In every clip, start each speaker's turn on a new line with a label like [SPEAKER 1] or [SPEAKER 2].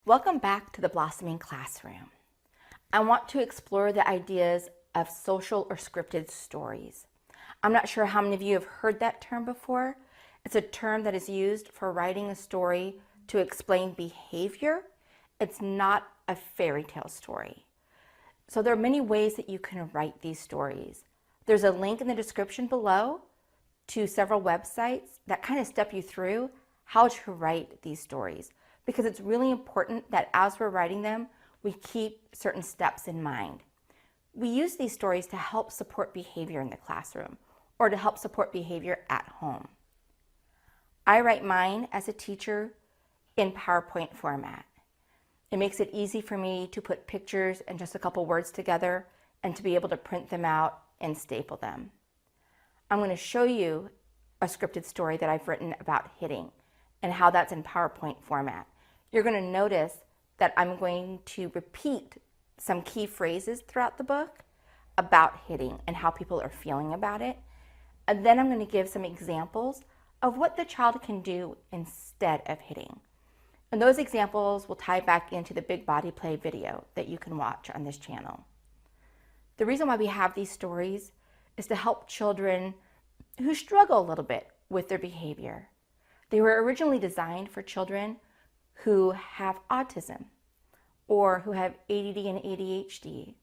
[SPEAKER 1] Welcome back to the Blossoming Classroom. I want to explore the ideas of social or scripted stories. I'm not sure how many of you have heard that term before. It's a term that is used for writing a story to explain behavior. It's not a fairy tale story. So there are many ways that you can write these stories. There's a link in the description below to several websites that kind of step you through how to write these stories, because it's really important that as we're writing them, we keep certain steps in mind. We use these stories to help support behavior in the classroom or to help support behavior at home. I write mine as a teacher in PowerPoint format. It makes it easy for me to put pictures and just a couple words together and to be able to print them out and staple them. I'm going to show you a scripted story that I've written about hitting and how that's in PowerPoint format. You're going to notice that I'm going to repeat some key phrases throughout the book about hitting and how people are feeling about it. And then I'm going to give some examples of what the child can do instead of hitting. And those examples will tie back into the Big Body Play video that you can watch on this channel. The reason why we have these stories is to help children who struggle a little bit with their behavior. They were originally designed for children who have autism or who have ADD and ADHD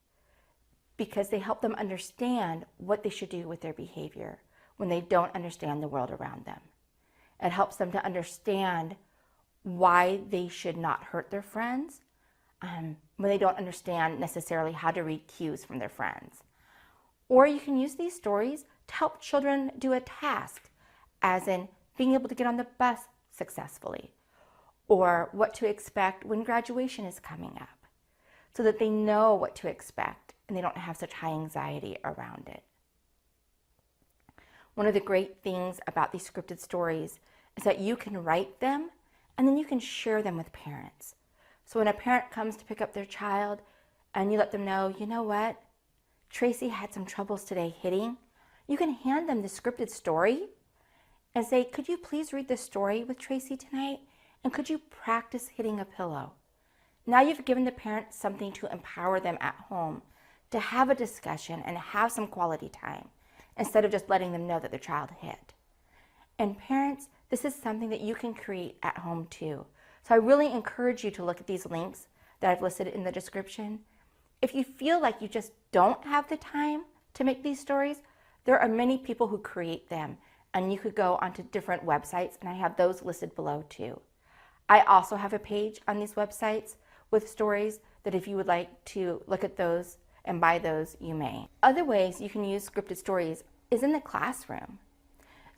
[SPEAKER 1] because they help them understand what they should do with their behavior when they don't understand the world around them. It helps them to understand why they should not hurt their friends when they don't understand necessarily how to read cues from their friends. Or you can use these stories to help children do a task, as in being able to get on the bus successfully, or what to expect when graduation is coming up, so that they know what to expect and they don't have such high anxiety around it. One of the great things about these scripted stories is that you can write them and then you can share them with parents. So when a parent comes to pick up their child and you let them know, you know what, Tracy had some troubles today hitting, you can hand them the scripted story and say, could you please read this story with Tracy tonight? And could you practice hitting a pillow? Now you've given the parent something to empower them at home to have a discussion and have some quality time instead of just letting them know that their child hit. And parents, this is something that you can create at home too. So I really encourage you to look at these links that I've listed in the description. If you feel like you just don't have the time to make these stories, there are many people who create them, and you could go onto different websites, and I have those listed below too. I also have a page on these websites with stories that if you would like to look at those and buy those, you may. Other ways you can use scripted stories is in the classroom.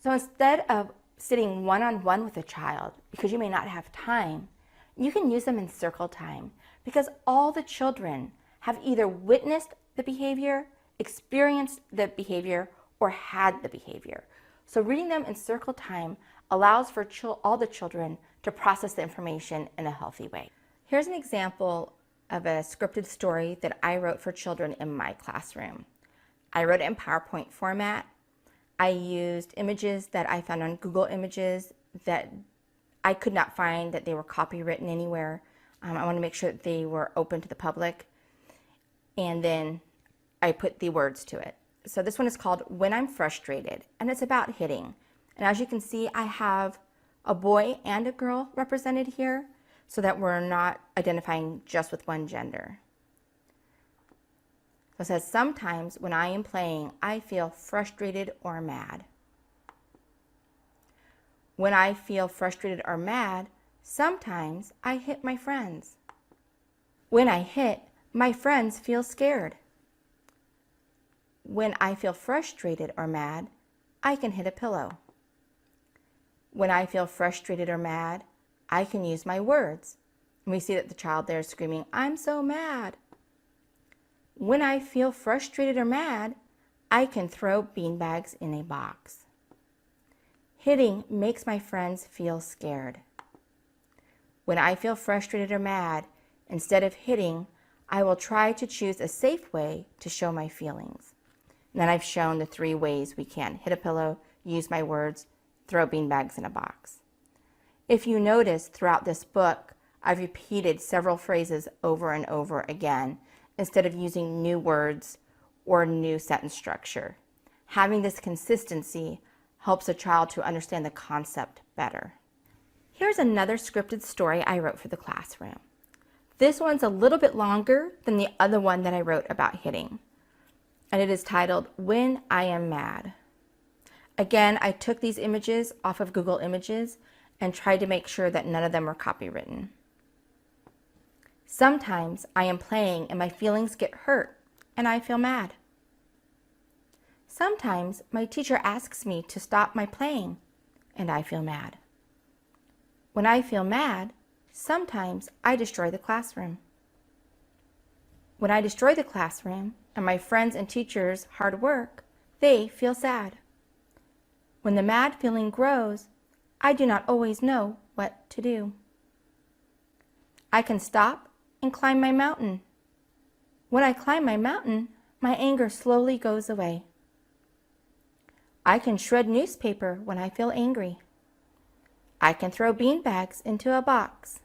[SPEAKER 1] So instead of sitting one-on-one with a child, because you may not have time, you can use them in circle time, because all the children have either witnessed the behavior, experienced the behavior, or had the behavior. So reading them in circle time allows for all the children to process the information in a healthy way. Here's an example of a scripted story that I wrote for children in my classroom. I wrote it in PowerPoint format. I used images that I found on Google Images that I could not find that they were copywritten anywhere. I want to make sure that they were open to the public. And then I put the words to it. So this one is called When I'm Frustrated, and it's about hitting. And as you can see, I have a boy and a girl represented here so that we're not identifying just with one gender. So it says, sometimes when I am playing, I feel frustrated or mad. When I feel frustrated or mad, sometimes I hit my friends. When I hit, my friends feel scared. When I feel frustrated or mad, I can hit a pillow. When I feel frustrated or mad, I can use my words. And we see that the child there is screaming, I'm so mad. When I feel frustrated or mad, I can throw beanbags in a box. Hitting makes my friends feel scared. When I feel frustrated or mad, instead of hitting, I will try to choose a safe way to show my feelings. And then I've shown the 3 ways we can hit a pillow, use my words, throw beanbags in a box. If you notice throughout this book, I've repeated several phrases over and over again instead of using new words or new sentence structure. Having this consistency helps a child to understand the concept better. Here's another scripted story I wrote for the classroom. This one's a little bit longer than the other one that I wrote about hitting, and it is titled When I Am Mad. Again, I took these images off of Google Images and tried to make sure that none of them were copywritten. Sometimes I am playing and my feelings get hurt and I feel mad. Sometimes my teacher asks me to stop my playing and I feel mad. When I feel mad, sometimes I destroy the classroom. When I destroy the classroom and my friends and teachers' hard work, they feel sad. When the mad feeling grows, I do not always know what to do. I can stop and climb my mountain. When I climb my mountain, my anger slowly goes away. I can shred newspaper when I feel angry. I can throw beanbags into a box.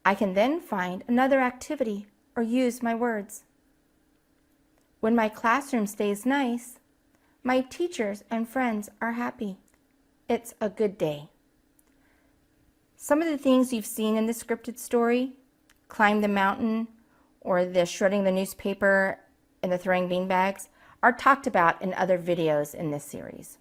[SPEAKER 1] I can then find another activity or use my words. When my classroom stays nice, my teachers and friends are happy. It's a good day. Some of the things you've seen in the scripted story, climb the mountain, or the shredding the newspaper and the throwing beanbags, are talked about in other videos in this series.